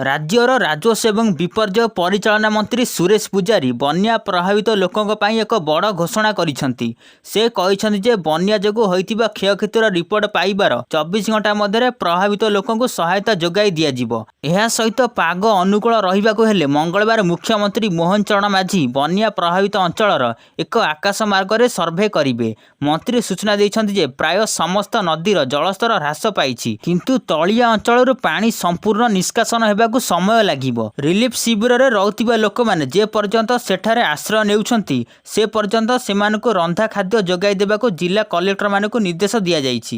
राज्यर राजस्व एवं विपर्यय परिचालना मंत्री सुरेश पूजारी बन्या प्रभावित लोकों ପାଇଁ ଏକ ବଡ଼ ଘୋଷଣା କରିଛନ୍ତି। ସେ କହିଛନ୍ତି ଯେ ବନ୍ୟା ଯୋଗୁଁ ହୋଇଥିବା କ୍ଷୟକ୍ଷତିର ରିପୋର୍ଟ ପାଇବାର 24 ଘଣ୍ଟା ମଧ୍ୟରେ ପ୍ରଭାବିତ ଲୋକଙ୍କୁ ସହାୟତା ଯୋଗାଇ ଦିଆଯିବ। ଏହା ସହିତ ପାଗ ଅନୁକୂଳ ରହିବାକୁ ହେଲେ ମଙ୍ଗଳବାର ମୁଖ୍ୟମନ୍ତ୍ରୀ ମୋହନ ଚରଣ ମାଝୀ ବନ୍ୟା ପ୍ରଭାବିତ ଅଞ୍ଚଳର ଏକ ଆକାଶ ମାର୍ଗରେ ସର୍ଭେ କରିବେ। ମନ୍ତ୍ରୀ ସୂଚନା ଦେଇଛନ୍ତି ଯେ ପ୍ରାୟ ସମସ୍ତ ନଦୀର ଜଳସ୍ତର ହ୍ରାସ ପାଇଛି, କିନ୍ତୁ ତଳିଆ ଅଞ୍ଚଳରୁ ପାଣି ସମ୍ପୂର୍ଣ୍ଣ ନିଷ୍କାସନ ହେବାକୁ ସମୟ ଲାଗିବ। ରିଲିଫ ଶିବିରରେ ରହୁଥିବା ଲୋକମାନେ ଯେ ପର୍ଯ୍ୟନ୍ତ ସେଠାରେ ଆଶ୍ରୟ ନେଉଛନ୍ତି ସେ ପର୍ଯ୍ୟନ୍ତ ସେମାନଙ୍କୁ ରନ୍ଧା ଖାଦ୍ୟ ଯୋଗାଇ ଦେବାକୁ ଜିଲ୍ଲା କଲେକ୍ଟରମାନଙ୍କୁ ନିର୍ଦ୍ଦେଶ ଦିଆଯାଇଛି।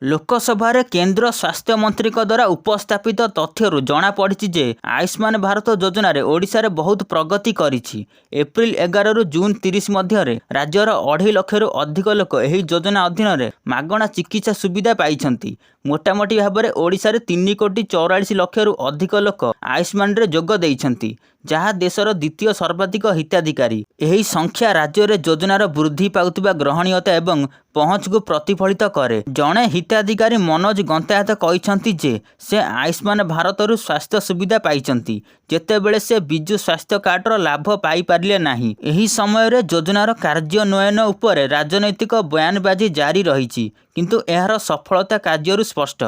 ଲୋକସଭାରେ କେନ୍ଦ୍ର ସ୍ୱାସ୍ଥ୍ୟ ମନ୍ତ୍ରୀଙ୍କ ଦ୍ୱାରା ଉପସ୍ଥାପିତ ତଥ୍ୟରୁ ଜଣାପଡ଼ିଛି ଯେ ଆୟୁଷ୍ମାନ ଭାରତ ଯୋଜନାରେ ଓଡ଼ିଶାରେ ବହୁତ ପ୍ରଗତି କରିଛି। ଏପ୍ରିଲ 11 ରୁ ଜୁନ୍ 30 ମଧ୍ୟରେ ରାଜ୍ୟର 2.5 ଲକ୍ଷରୁ ଅଧିକ ଲୋକ ଏହି ଯୋଜନା ଅଧୀନରେ ମାଗଣା ଚିକିତ୍ସା ସୁବିଧା ପାଇଛନ୍ତି। ମୋଟାମୋଟି ଭାବରେ ଓଡ଼ିଶାରେ 3,44 ଲକ୍ଷରୁ ଅଧିକ ଲୋକ ଆୟୁଷ୍ମାନରେ ଯୋଗ ଦେଇଛନ୍ତି, ଯାହା ଦେଶର ଦ୍ୱିତୀୟ ସର୍ବାଧିକ ହିତାଧିକାରୀ। ଏହି ସଂଖ୍ୟା ରାଜ୍ୟରେ ଯୋଜନାର ବୃଦ୍ଧି ପାଉଥିବା ଗ୍ରହଣୀୟତା ଏବଂ ପହଞ୍ଚକୁ ପ୍ରତିଫଳିତ କରେ। ଜଣେ ହିତାଧିକାରୀ ମନୋଜ ଗନ୍ତାୟତ କହିଛନ୍ତି ଯେ ସେ ଆୟୁଷ୍ମାନ ଭାରତରୁ ସ୍ୱାସ୍ଥ୍ୟ ସୁବିଧା ପାଇଛନ୍ତି, ଯେତେବେଳେ ସେ ବିଜୁ ସ୍ୱାସ୍ଥ୍ୟ କାର୍ଡର ଲାଭ ପାଇପାରିଲେ ନାହିଁ। ଏହି ସମୟରେ ଯୋଜନାର କାର୍ଯ୍ୟାନ୍ୱୟନ ଉପରେ ରାଜନୈତିକ ବୟାନବାଜି ଜାରି ରହିଛି, କିନ୍ତୁ ଏହାର ସଫଳତା କାର୍ଯ୍ୟରୁ ସ୍ପଷ୍ଟ।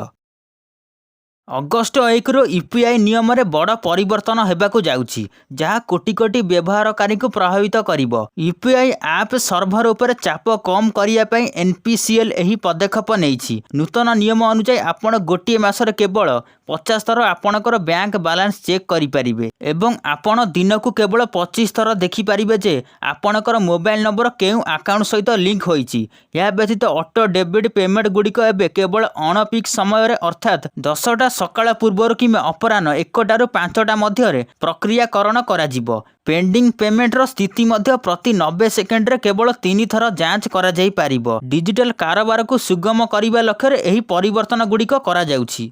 ଅଗଷ୍ଟ 1 ରୁ ୟୁପିଆଇ ନିୟମରେ ବଡ଼ ପରିବର୍ତ୍ତନ ହେବାକୁ ଯାଉଛି, ଯାହା କୋଟି କୋଟି ବ୍ୟବହାରକାରୀଙ୍କୁ ପ୍ରଭାବିତ କରିବ। ୟୁପିଆଇ ଆପ୍ ସର୍ଭର ଉପରେ ଚାପ କମ୍ କରିବା ପାଇଁ ଏନପିସିଏଲ୍ ଏହି ପଦକ୍ଷେପ ନେଇଛି। ନୂତନ ନିୟମ ଅନୁଯାୟୀ ଆପଣ ଗୋଟିଏ ମାସରେ କେବଳ 50 ଥର ଆପଣଙ୍କର ବ୍ୟାଙ୍କ ବାଲାନ୍ସ ଚେକ୍ କରିପାରିବେ ଏବଂ ଆପଣ ଦିନକୁ କେବଳ 25 ଥର ଦେଖିପାରିବେ ଯେ ଆପଣଙ୍କର ମୋବାଇଲ ନମ୍ବର କେଉଁ ଆକାଉଣ୍ଟ ସହିତ ଲିଙ୍କ ହୋଇଛି। ଏହା ବ୍ୟତୀତ ଅଟୋ ଡେବିଟ୍ ପେମେଣ୍ଟ ଗୁଡ଼ିକ ଏବେ କେବଳ ଅଣପିକ୍ ସମୟରେ ଅର୍ଥାତ୍ 10ଟା ସକାଳ ପୂର୍ବରୁ କିମ୍ବା ଅପରାହ୍ନ 1ଟାରୁ 5ଟା ମଧ୍ୟରେ ପ୍ରକ୍ରିୟାକରଣ କରାଯିବ। ପେଣ୍ଡିଂ ପେମେଣ୍ଟର ସ୍ଥିତି ମଧ୍ୟ ପ୍ରତି 90 ସେକେଣ୍ଡରେ କେବଳ 3 ଥର ଯାଞ୍ଚ କରାଯାଇପାରିବ। ଡିଜିଟାଲ କାରବାରକୁ ସୁଗମ କରିବା ଲକ୍ଷ୍ୟରେ ଏହି ପରିବର୍ତ୍ତନ ଗୁଡ଼ିକ କରାଯାଉଛି।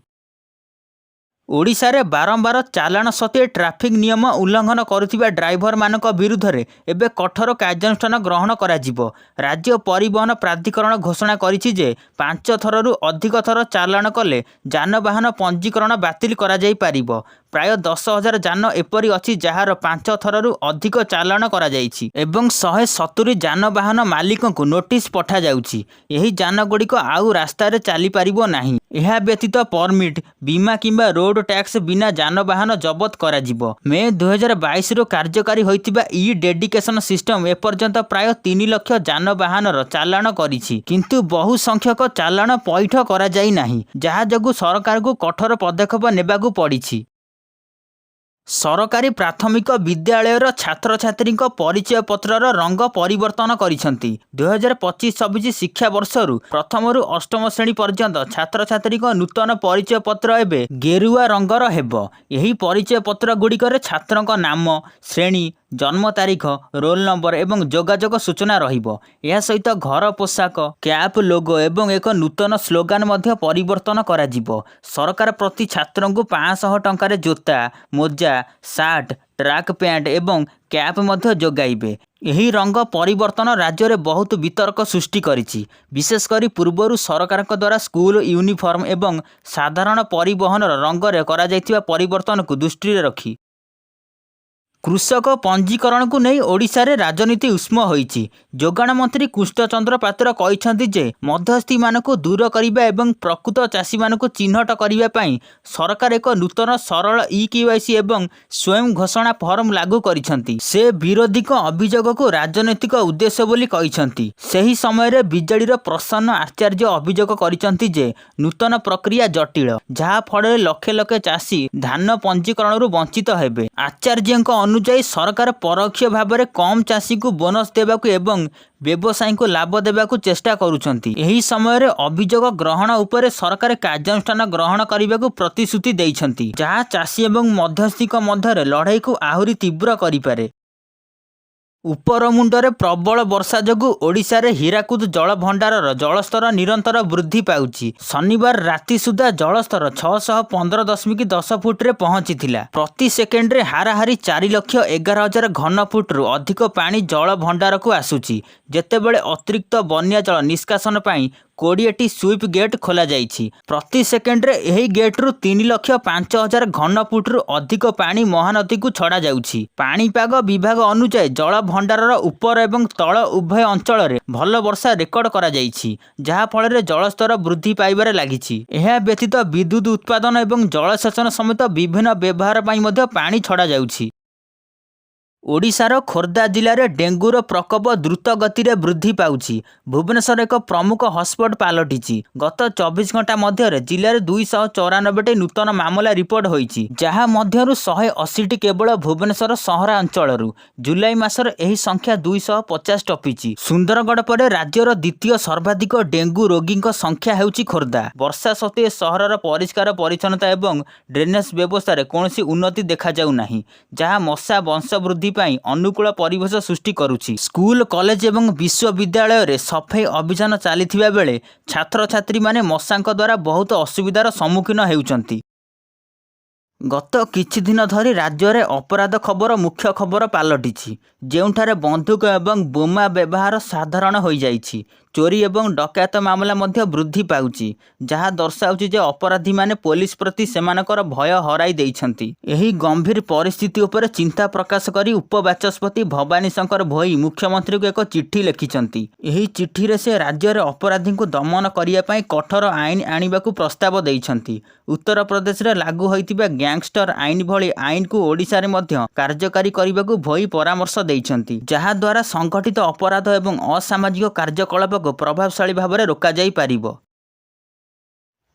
ଓଡ଼ିଶାରେ ବାରମ୍ବାର ଚାଲାଣ ସତ୍ତ୍ୱେ ଟ୍ରାଫିକ୍ ନିୟମ ଉଲ୍ଲଂଘନ କରୁଥିବା ଡ୍ରାଇଭରମାନଙ୍କ ବିରୁଦ୍ଧରେ ଏବେ କଠୋର କାର୍ଯ୍ୟାନୁଷ୍ଠାନ ଗ୍ରହଣ କରାଯିବ। ରାଜ୍ୟ ପରିବହନ ପ୍ରାଧିକରଣ ଘୋଷଣା କରିଛି ଯେ 5 ଥରରୁ ଅଧିକ ଥର ଚାଲାଣ କଲେ ଯାନବାହନ ପଞ୍ଜୀକରଣ ବାତିଲ କରାଯାଇପାରିବ। ପ୍ରାୟ 10,000 ଯାନ ଏପରି ଅଛି ଯାହାର 5 ଥରରୁ ଅଧିକ ଚାଲାଣ କରାଯାଇଛି ଏବଂ 170 ଯାନବାହନ ମାଲିକଙ୍କୁ ନୋଟିସ୍ ପଠାଯାଉଛି। ଏହି ଯାନଗୁଡ଼ିକ ଆଉ ରାସ୍ତାରେ ଚାଲିପାରିବ ନାହିଁ। ଏହା ବ୍ୟତୀତ ପରମିଟ୍, ବୀମା କିମ୍ବା ରୋଡ୍ ଟ୍ୟାକ୍ସ ବିନା ଯାନବାହନ ଜବତ କରାଯିବ। ମେ 2022ରୁ କାର୍ଯ୍ୟକାରୀ ହୋଇଥିବା ଇ ଡେଡିକେସନ ସିଷ୍ଟମ ଏପର୍ଯ୍ୟନ୍ତ ପ୍ରାୟ 3 ଲକ୍ଷ ଯାନବାହନର ଚାଲାଣ କରିଛି, କିନ୍ତୁ ବହୁ ସଂଖ୍ୟକ ଚାଲାଣ ପଇଠ କରାଯାଇ ନାହିଁ, ଯାହା ଯୋଗୁଁ ସରକାରଙ୍କୁ କଠୋର ପଦକ୍ଷେପ ନେବାକୁ ପଡ଼ିଛି। ସରକାରୀ ପ୍ରାଥମିକ ବିଦ୍ୟାଳୟର ଛାତ୍ରଛାତ୍ରୀଙ୍କ ପରିଚୟ ପତ୍ରର ରଙ୍ଗ ପରିବର୍ତ୍ତନ କରିଛନ୍ତି। 2025-26 ଶିକ୍ଷାବର୍ଷରୁ ପ୍ରଥମରୁ ଅଷ୍ଟମ ଶ୍ରେଣୀ ପର୍ଯ୍ୟନ୍ତ ଛାତ୍ରଛାତ୍ରୀଙ୍କ ନୂତନ ପରିଚୟ ପତ୍ର ଏବେ ଗେରୁଆ ରଙ୍ଗର ହେବ। ଏହି ପରିଚୟ ପତ୍ର ଗୁଡ଼ିକରେ ଛାତ୍ରଙ୍କ ନାମ, ଶ୍ରେଣୀ, ଜନ୍ମ ତାରିଖ, ରୋଲ ନମ୍ବର ଏବଂ ଯୋଗାଯୋଗ ସୂଚନା ରହିବ। ଏହା ସହିତ ଘର ପୋଷାକ, କ୍ୟାପ୍ ଲୋଗୋ ଏବଂ ଏକ ନୂତନ ସ୍ଲୋଗାନ ମଧ୍ୟ ପରିବର୍ତ୍ତନ କରାଯିବ। ସରକାର ପ୍ରତି ଛାତ୍ରଙ୍କୁ 500 ଟଙ୍କାରେ ଜୋତା, ମୋଜା, ସାର୍ଟ, ଟ୍ରାକ୍ ପ୍ୟାଣ୍ଟ ଏବଂ କ୍ୟାପ୍ ମଧ୍ୟ ଯୋଗାଇବେ। ଏହି ରଙ୍ଗ ପରିବର୍ତ୍ତନ ରାଜ୍ୟରେ ବହୁତ ବିତର୍କ ସୃଷ୍ଟି କରିଛି, ବିଶେଷ କରି ପୂର୍ବରୁ ସରକାରଙ୍କ ଦ୍ୱାରା ସ୍କୁଲ ୟୁନିଫର୍ମ ଏବଂ ସାଧାରଣ ପରିବହନର ରଙ୍ଗରେ କରାଯାଇଥିବା ପରିବର୍ତ୍ତନକୁ ଦୃଷ୍ଟିରେ ରଖି। କୃଷକ ପଞ୍ଜୀକରଣକୁ ନେଇ ଓଡ଼ିଶାରେ ରାଜନୀତି ଉଷ୍ମ ହୋଇଛି। ଯୋଗାଣ ମନ୍ତ୍ରୀ କୃଷ୍ଣଚନ୍ଦ୍ର ପାତ୍ର କହିଛନ୍ତି ଯେ ମଧ୍ୟସ୍ଥିମାନଙ୍କୁ ଦୂର କରିବା ଏବଂ ପ୍ରକୃତ ଚାଷୀମାନଙ୍କୁ ଚିହ୍ନଟ କରିବା ପାଇଁ ସରକାର ଏକ ନୂତନ ସରଳ ଇ-କେୱାଇସି ଏବଂ ସ୍ୱୟଂ ଘୋଷଣା ଫର୍ମ ଲାଗୁ କରିଛନ୍ତି। ସେ ବିରୋଧୀଙ୍କ ଅଭିଯୋଗକୁ ରାଜନୈତିକ ଉଦ୍ଦେଶ୍ୟ ବୋଲି କହିଛନ୍ତି। ସେହି ସମୟରେ ବିଜେଡିର ପ୍ରସନ୍ନ ଆଚାର୍ଯ୍ୟ ଅଭିଯୋଗ କରିଛନ୍ତି ଯେ ନୂତନ ପ୍ରକ୍ରିୟା ଜଟିଳ, ଯାହା ଫଳରେ ଲକ୍ଷ ଲକ୍ଷ ଚାଷୀ ଧାନ ପଞ୍ଜୀକରଣରୁ ବଞ୍ଚିତ ହେବେ। ଆଚାର୍ଯ୍ୟଙ୍କ ଅନୁଯାୟୀ ସରକାର ପରୋକ୍ଷ ଭାବରେ କମ୍ ଚାଷୀଙ୍କୁ ବୋନସ ଦେବାକୁ ଏବଂ ବ୍ୟବସାୟୀଙ୍କୁ ଲାଭ ଦେବାକୁ ଚେଷ୍ଟା କରୁଛନ୍ତି। ଏହି ସମୟରେ ଅଭିଯୋଗ ଗ୍ରହଣ ଉପରେ ସରକାର କାର୍ଯ୍ୟାନୁଷ୍ଠାନ ଗ୍ରହଣ କରିବାକୁ ପ୍ରତିଶ୍ରୁତି ଦେଇଛନ୍ତି, ଯାହା ଚାଷୀ ଏବଂ ମଧ୍ୟସ୍ଥିଙ୍କ ମଧ୍ୟରେ ଲଢ଼େଇକୁ ଆହୁରି ତୀବ୍ର କରିପାରେ। ଉପରମୁଣ୍ଡରେ ପ୍ରବଳ ବର୍ଷା ଯୋଗୁଁ ଓଡ଼ିଶାରେ ହୀରାକୁଦ ଜଳଭଣ୍ଡାରର ଜଳସ୍ତର ନିରନ୍ତର ବୃଦ୍ଧି ପାଉଛି। ଶନିବାର ରାତି ସୁଦ୍ଧା ଜଳସ୍ତର 615.10 ଫୁଟରେ ପହଞ୍ଚିଥିଲା। ପ୍ରତି ସେକେଣ୍ଡରେ ହାରାହାରି 4,11,000 ଘନ ଫୁଟରୁ ଅଧିକ ପାଣି ଜଳଭଣ୍ଡାରକୁ ଆସୁଛି, ଯେତେବେଳେ ଅତିରିକ୍ତ ବନ୍ୟା ଜଳ ନିଷ୍କାସନ ପାଇଁ 20ଟି ସୁଇପ୍ ଗେଟ୍ ଖୋଲାଯାଇଛି। ପ୍ରତି ସେକେଣ୍ଡରେ ଏହି ଗେଟ୍ରୁ 3,05,000 ଘନ ଫୁଟରୁ ଅଧିକ ପାଣି ମହାନଦୀକୁ ଛଡ଼ାଯାଉଛି। ପାଣିପାଗ ବିଭାଗ ଅନୁଯାୟୀ ଜଳ ଭଣ୍ଡାରର ଉପର ଏବଂ ତଳ ଉଭୟ ଅଞ୍ଚଳରେ ଭଲ ବର୍ଷା ରେକର୍ଡ କରାଯାଇଛି, ଯାହାଫଳରେ ଜଳସ୍ତର ବୃଦ୍ଧି ପାଇବାରେ ଲାଗିଛି। ଏହା ବ୍ୟତୀତ ବିଦ୍ୟୁତ୍ ଉତ୍ପାଦନ ଏବଂ ଜଳସେଚନ ସମେତ ବିଭିନ୍ନ ବ୍ୟବହାର ପାଇଁ ମଧ୍ୟ ପାଣି ଛଡ଼ାଯାଉଛି। ଓଡ଼ିଶାର ଖୋର୍ଦ୍ଧା ଜିଲ୍ଲାରେ ଡେଙ୍ଗୁର ପ୍ରକୋପ ଦ୍ରୁତ ଗତିରେ ବୃଦ୍ଧି ପାଉଛି। ଭୁବନେଶ୍ୱର ଏକ ପ୍ରମୁଖ ହଟସ୍ପଟ୍ ପାଲଟିଛି। ଗତ 24 ଘଣ୍ଟା ମଧ୍ୟରେ ଜିଲ୍ଲାରେ 294ଟି ନୂତନ ମାମଲା ରିପୋର୍ଟ ହୋଇଛି, ଯାହା ମଧ୍ୟରୁ 180ଟି କେବଳ ଭୁବନେଶ୍ୱର ସହରାଞ୍ଚଳରୁ। ଜୁଲାଇ ମାସରେ ଏହି ସଂଖ୍ୟା 250 ଟପିଛି। ସୁନ୍ଦରଗଡ଼ ପରେ ରାଜ୍ୟର ଦ୍ୱିତୀୟ ସର୍ବାଧିକ ଡେଙ୍ଗୁ ରୋଗୀଙ୍କ ସଂଖ୍ୟା ହେଉଛି ଖୋର୍ଦ୍ଧା। ବର୍ଷା ସତ୍ତ୍ୱେ ସହରର ପରିଷ୍କାର ପରିଚ୍ଛନ୍ନତା ଏବଂ ଡ୍ରେନେଜ୍ ବ୍ୟବସ୍ଥାରେ କୌଣସି ଉନ୍ନତି ଦେଖାଯାଉନାହିଁ, ଯାହା ମଶା ବଂଶବୃଦ୍ଧି ପାଇଁ ଅନୁକୂଳ ପରିବେଶ ସୃଷ୍ଟି କରୁଛି। ସ୍କୁଲ, କଲେଜ ଏବଂ ବିଶ୍ୱବିଦ୍ୟାଳୟରେ ସଫେଇ ଅଭିଯାନ ଚାଲିଥିବା ବେଳେ ଛାତ୍ରଛାତ୍ରୀମାନେ ମଶାଙ୍କ ଦ୍ୱାରା ବହୁତ ଅସୁବିଧାର ସମ୍ମୁଖୀନ ହେଉଛନ୍ତି। ଗତ କିଛି ଦିନ ଧରି ରାଜ୍ୟରେ ଅପରାଧ ଖବର ମୁଖ୍ୟ ଖବର ପାଲଟିଛି, ଯେଉଁଠାରେ ବନ୍ଧୁକ ଏବଂ ବୋମା ବ୍ୟବହାର ସାଧାରଣ ହୋଇଯାଇଛି। ଚୋରି ଏବଂ ଡକାୟତ ମାମଲା ମଧ୍ୟ ବୃଦ୍ଧି ପାଉଛି, ଯାହା ଦର୍ଶାଉଛି ଯେ ଅପରାଧୀମାନେ ପୋଲିସ ପ୍ରତି ସେମାନଙ୍କର ଭୟ ହରାଇ ଦେଇଛନ୍ତି। ଏହି ଗମ୍ଭୀର ପରିସ୍ଥିତି ଉପରେ ଚିନ୍ତା ପ୍ରକାଶ କରି ଉପବାଚସ୍ପତି ଭବାନୀ ଶଙ୍କର ଭୋଇ ମୁଖ୍ୟମନ୍ତ୍ରୀଙ୍କୁ ଏକ ଚିଠି ଲେଖିଛନ୍ତି। ଏହି ଚିଠିରେ ସେ ରାଜ୍ୟରେ ଅପରାଧୀଙ୍କୁ ଦମନ କରିବା ପାଇଁ କଠୋର ଆଇନ ଆଣିବାକୁ ପ୍ରସ୍ତାବ ଦେଇଛନ୍ତି। ଉତ୍ତରପ୍ରଦେଶରେ ଲାଗୁ ହୋଇଥିବା ଗ୍ୟାଙ୍ଗଷ୍ଟର ଆଇନ ଭଳି ଆଇନକୁ ଓଡ଼ିଶାରେ ମଧ୍ୟ କାର୍ଯ୍ୟକାରୀ କରିବାକୁ ଭୋଇ ପରାମର୍ଶ ଦେଇଛନ୍ତି, ଯାହାଦ୍ୱାରା ସଂଗଠିତ ଅପରାଧ ଏବଂ ଅସାମାଜିକ କାର୍ଯ୍ୟକଳାପକୁ ପ୍ରଭାବଶାଳୀ ଭାବରେ ରୋକାଯାଇପାରିବ।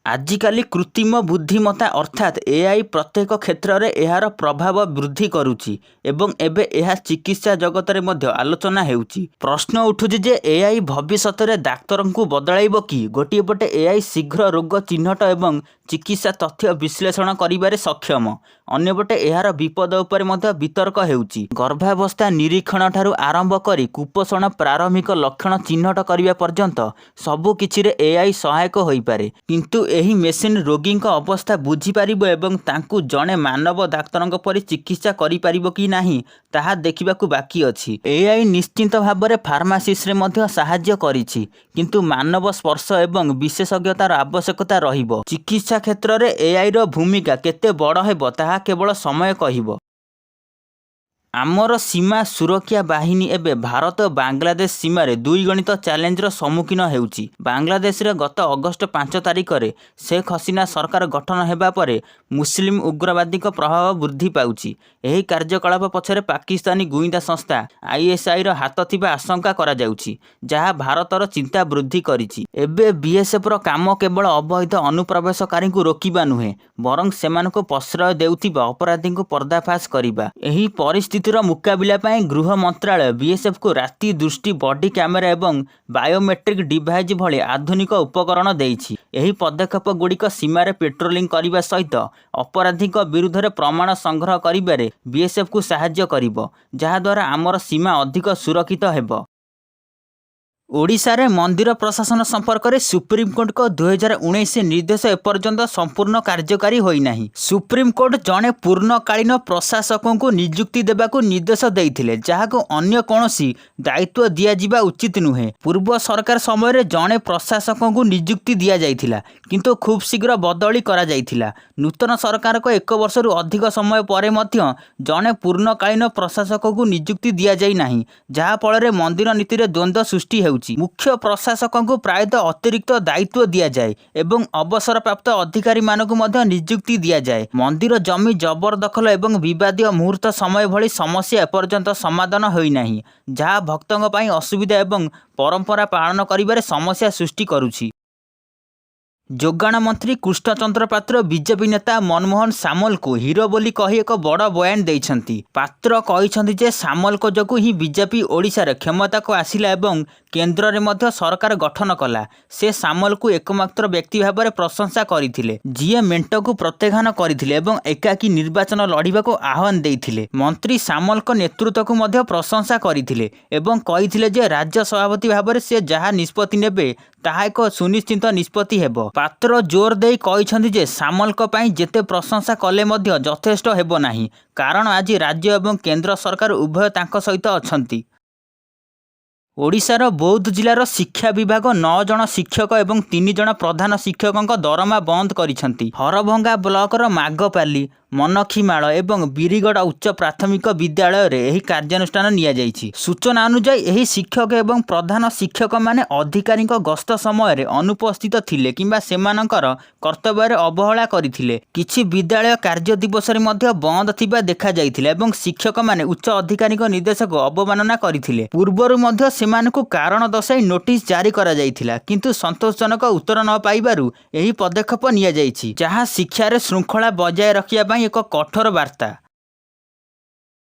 ଆଜିକାଲି କୃତ୍ରିମ ବୁଦ୍ଧିମତ୍ତା ଅର୍ଥାତ୍ AI ପ୍ରତ୍ୟେକ କ୍ଷେତ୍ରରେ ଏହାର ପ୍ରଭାବ ବୃଦ୍ଧି କରୁଛି ଏବଂ ଏବେ ଏହା ଚିକିତ୍ସା ଜଗତରେ ମଧ୍ୟ ଆଲୋଚନା ହେଉଛି। ପ୍ରଶ୍ନ ଉଠୁଛି ଯେ AI ଭବିଷ୍ୟତରେ ଡାକ୍ତରଙ୍କୁ ବଦଳାଇବ କି? ଗୋଟିଏ ପଟେ AI ଶୀଘ୍ର ରୋଗ ଚିହ୍ନଟ ଏବଂ ଚିକିତ୍ସା ତଥ୍ୟ ବିଶ୍ଳେଷଣ କରିବାରେ ସକ୍ଷମ, ଅନ୍ୟପଟେ ଏହାର ବିପଦ ଉପରେ ମଧ୍ୟ ବିତର୍କ ହେଉଛି। ଗର୍ଭାବସ୍ଥା ନିରୀକ୍ଷଣଠାରୁ ଆରମ୍ଭ କରି କୁପୋଷଣ ପ୍ରାରମ୍ଭିକ ଲକ୍ଷଣ ଚିହ୍ନଟ କରିବା ପର୍ଯ୍ୟନ୍ତ ସବୁ କିଛିରେ AI ସହାୟକ ହୋଇପାରେ, କିନ୍ତୁ ଏହି ମେସିନ୍ ରୋଗୀଙ୍କ ଅବସ୍ଥା ବୁଝିପାରିବ ଏବଂ ତାଙ୍କୁ ଜଣେ ମାନବ ଡାକ୍ତରଙ୍କ ପରି ଚିକିତ୍ସା କରିପାରିବ କି ନାହିଁ ତାହା ଦେଖିବାକୁ ବାକି ଅଛି। AI ନିଶ୍ଚିତ ଭାବରେ ଫାର୍ମାସିଷ୍ଟରେ ମଧ୍ୟ ସାହାଯ୍ୟ କରିଛି, କିନ୍ତୁ ମାନବ ସ୍ପର୍ଶ ଏବଂ ବିଶେଷଜ୍ଞତାର ଆବଶ୍ୟକତା ରହିବ। ଚିକିତ୍ସା କ୍ଷେତ୍ରରେ AIର ଭୂମିକା କେତେ ବଡ଼ ହେବ ତାହା କେବଳ ସମୟ କହିବ। ଆମର ସୀମା ସୁରକ୍ଷା ବାହିନୀ ଏବେ ଭାରତ ଓ ବାଂଲାଦେଶ ସୀମାରେ ଦ୍ୱିଗଣିତ ଚ୍ୟାଲେଞ୍ଜର ସମ୍ମୁଖୀନ ହେଉଛି। ବାଂଲାଦେଶରେ ଗତ ଅଗଷ୍ଟ 5 ତାରିଖରେ ଶେଖ୍ ହସିନା ସରକାର ଗଠନ ହେବା ପରେ ମୁସଲିମ ଉଗ୍ରବାଦୀଙ୍କ ପ୍ରଭାବ ବୃଦ୍ଧି ପାଉଛି। ଏହି କାର୍ଯ୍ୟକଳାପ ପଛରେ ପାକିସ୍ତାନୀ ଗୁଇନ୍ଦା ସଂସ୍ଥା ISIର ହାତ ଥିବା ଆଶଙ୍କା କରାଯାଉଛି, ଯାହା ଭାରତର ଚିନ୍ତା ବୃଦ୍ଧି କରିଛି। ଏବେ BSFର କାମ କେବଳ ଅବୈଧ ଅନୁପ୍ରବେଶକାରୀଙ୍କୁ ରୋକିବା ନୁହେଁ, ବରଂ ସେମାନଙ୍କୁ ପ୍ରଶ୍ରୟ ଦେଉଥିବା ଅପରାଧୀଙ୍କୁ ପର୍ଦ୍ଦାଫାଶ କରିବା। ଏହି ପରିସ୍ଥିତିର ମୁକାବିଲା ପାଇଁ ଗୃହ ମନ୍ତ୍ରାଳୟ BSFକୁ ରାତି ଦୃଷ୍ଟି, ବଡି କ୍ୟାମେରା ଏବଂ ବାୟୋମେଟ୍ରିକ୍ ଡିଭାଇସ୍ ଭଳି ଆଧୁନିକ ଉପକରଣ ଦେଇଛି। ଏହି ପଦକ୍ଷେପଗୁଡ଼ିକ ସୀମାରେ ପେଟ୍ରୋଲିଂ କରିବା ସହିତ ଅପରାଧୀଙ୍କ ବିରୁଦ୍ଧରେ ପ୍ରମାଣ ସଂଗ୍ରହ କରିବାରେ BSFକୁ ସାହାଯ୍ୟ କରିବ, ଯାହାଦ୍ୱାରା ଆମର ସୀମା ଅଧିକ ସୁରକ୍ଷିତ ହେବ। ଓଡ଼ିଶାରେ ମନ୍ଦିର ପ୍ରଶାସନ ସମ୍ପର୍କରେ ସୁପ୍ରିମକୋର୍ଟଙ୍କ 2019 ନିର୍ଦ୍ଦେଶ ଏପର୍ଯ୍ୟନ୍ତ ସମ୍ପୂର୍ଣ୍ଣ କାର୍ଯ୍ୟକାରୀ ହୋଇନାହିଁ। ସୁପ୍ରିମକୋର୍ଟ ଜଣେ ପୂର୍ଣ୍ଣକାଳୀନ ପ୍ରଶାସକଙ୍କୁ ନିଯୁକ୍ତି ଦେବାକୁ ନିର୍ଦ୍ଦେଶ ଦେଇଥିଲେ, ଯାହାକୁ ଅନ୍ୟ କୌଣସି ଦାୟିତ୍ୱ ଦିଆଯିବା ଉଚିତ ନୁହେଁ। ପୂର୍ବ ସରକାର ସମୟରେ ଜଣେ ପ୍ରଶାସକଙ୍କୁ ନିଯୁକ୍ତି ଦିଆଯାଇଥିଲା, କିନ୍ତୁ ଖୁବ୍ ଶୀଘ୍ର ବଦଳି କରାଯାଇଥିଲା। ନୂତନ ସରକାରଙ୍କ 1 ବର୍ଷରୁ ଅଧିକ ସମୟ ପରେ ମଧ୍ୟ ଜଣେ ପୂର୍ଣ୍ଣକାଳୀନ ପ୍ରଶାସକଙ୍କୁ ନିଯୁକ୍ତି ଦିଆଯାଇନାହିଁ, ଯାହାଫଳରେ ମନ୍ଦିର ନୀତିରେ ଦ୍ୱନ୍ଦ୍ୱ ସୃଷ୍ଟି ହେଉଛି। ମୁଖ୍ୟ ପ୍ରଶାସକଙ୍କୁ ପ୍ରାୟତଃ ଅତିରିକ୍ତ ଦାୟିତ୍ୱ ଦିଆଯାଏ ଏବଂ ଅବସରପ୍ରାପ୍ତ ଅଧିକାରୀମାନଙ୍କୁ ମଧ୍ୟ ନିଯୁକ୍ତି ଦିଆଯାଏ। ମନ୍ଦିର ଜମି ଜବରଦଖଲ ଏବଂ ବିବାଦୀୟ ମୁହୂର୍ତ୍ତ ସମୟ ଭଳି ସମସ୍ୟା ଏପର୍ଯ୍ୟନ୍ତ ସମାଧାନ ହୋଇନାହିଁ, ଯାହା ଭକ୍ତଙ୍କ ପାଇଁ ଅସୁବିଧା ଏବଂ ପରମ୍ପରା ପାଳନ କରିବାରେ ସମସ୍ୟା ସୃଷ୍ଟି କରୁଛି। ଯୋଗାଣ ମନ୍ତ୍ରୀ କୃଷ୍ଣଚନ୍ଦ୍ର ପାତ୍ର ବିଜେପି ନେତା ମନମୋହନ ସାମଲଙ୍କୁ ହିରୋ ବୋଲି କହି ଏକ ବଡ଼ ବୟାନ ଦେଇଛନ୍ତି। ପାତ୍ର କହିଛନ୍ତି ଯେ ସାମଲଙ୍କ ଯୋଗୁଁ ହିଁ ବିଜେପି ଓଡ଼ିଶାରେ କ୍ଷମତାକୁ ଆସିଲା ଏବଂ କେନ୍ଦ୍ରରେ ମଧ୍ୟ ସରକାର ଗଠନ କଲା। ସେ ସାମଲଙ୍କୁ ଏକମାତ୍ର ବ୍ୟକ୍ତି ଭାବରେ ପ୍ରଶଂସା କରିଥିଲେ, ଯିଏ ମେଣ୍ଟକୁ ପ୍ରତ୍ୟାଖ୍ୟାନ କରିଥିଲେ ଏବଂ ଏକାକୀ ନିର୍ବାଚନ ଲଢ଼ିବାକୁ ଆହ୍ୱାନ ଦେଇଥିଲେ। ମନ୍ତ୍ରୀ ସାମଲଙ୍କ ନେତୃତ୍ୱକୁ ମଧ୍ୟ ପ୍ରଶଂସା କରିଥିଲେ ଏବଂ କହିଥିଲେ ଯେ ରାଜ୍ୟ ସଭାପତି ଭାବରେ ସେ ଯାହା ନିଷ୍ପତ୍ତି ନେବେ ତାହା ଏକ ସୁନିଶ୍ଚିତ ନିଷ୍ପତ୍ତି ହେବ। ପାତ୍ର ଜୋର ଦେଇ କହିଛନ୍ତି ଯେ ସାମଲଙ୍କ ପାଇଁ ଯେତେ ପ୍ରଶଂସା କଲେ ମଧ୍ୟ ଯଥେଷ୍ଟ ହେବ ନାହିଁ, କାରଣ ଆଜି ରାଜ୍ୟ ଏବଂ କେନ୍ଦ୍ର ସରକାର ଉଭୟ ତାଙ୍କ ସହିତ ଅଛନ୍ତି। ଓଡ଼ିଶାର ବୌଦ୍ଧ ଜିଲ୍ଲାର ଶିକ୍ଷା ବିଭାଗ 9 ଜଣ ଶିକ୍ଷକ ଏବଂ 3 ଜଣ ପ୍ରଧାନ ଶିକ୍ଷକଙ୍କ ଦରମା ବନ୍ଦ କରିଛନ୍ତି। ହରଭଙ୍ଗା ବ୍ଲକର ମାଗପାଲି, ମନଖିମାଳ ଏବଂ ବିରିଗଡ଼ ଉଚ୍ଚ ପ୍ରାଥମିକ ବିଦ୍ୟାଳୟରେ ଏହି କାର୍ଯ୍ୟାନୁଷ୍ଠାନ ନିଆଯାଇଛି। ସୂଚନା ଅନୁଯାୟୀ ଏହି ଶିକ୍ଷକ ଏବଂ ପ୍ରଧାନ ଶିକ୍ଷକମାନେ ଅଧିକାରୀଙ୍କ ଗସ୍ତ ସମୟରେ ଅନୁପସ୍ଥିତ ଥିଲେ କିମ୍ବା ସେମାନଙ୍କର କର୍ତ୍ତବ୍ୟରେ ଅବହେଳା କରିଥିଲେ। କିଛି ବିଦ୍ୟାଳୟ କାର୍ଯ୍ୟ ଦିବସରେ ମଧ୍ୟ ବନ୍ଦ ଥିବା ଦେଖାଯାଇଥିଲା ଏବଂ ଶିକ୍ଷକମାନେ ଉଚ୍ଚ ଅଧିକାରୀଙ୍କ ନିର୍ଦ୍ଦେଶକୁ ଅବମାନନା କରିଥିଲେ। ପୂର୍ବରୁ ମଧ୍ୟ ସେମାନଙ୍କୁ କାରଣ ଦର୍ଶାଇ ନୋଟିସ୍ ଜାରି କରାଯାଇଥିଲା, କିନ୍ତୁ ସନ୍ତୋଷଜନକ ଉତ୍ତର ନ ପାଇବାରୁ ଏହି ପଦକ୍ଷେପ ନିଆଯାଇଛି, ଯାହା ଶିକ୍ଷାରେ ଶୃଙ୍ଖଳା ବଜାୟ ରଖିବା ପାଇଁ ଏକ କଠୋର ବାର୍ତ୍ତା।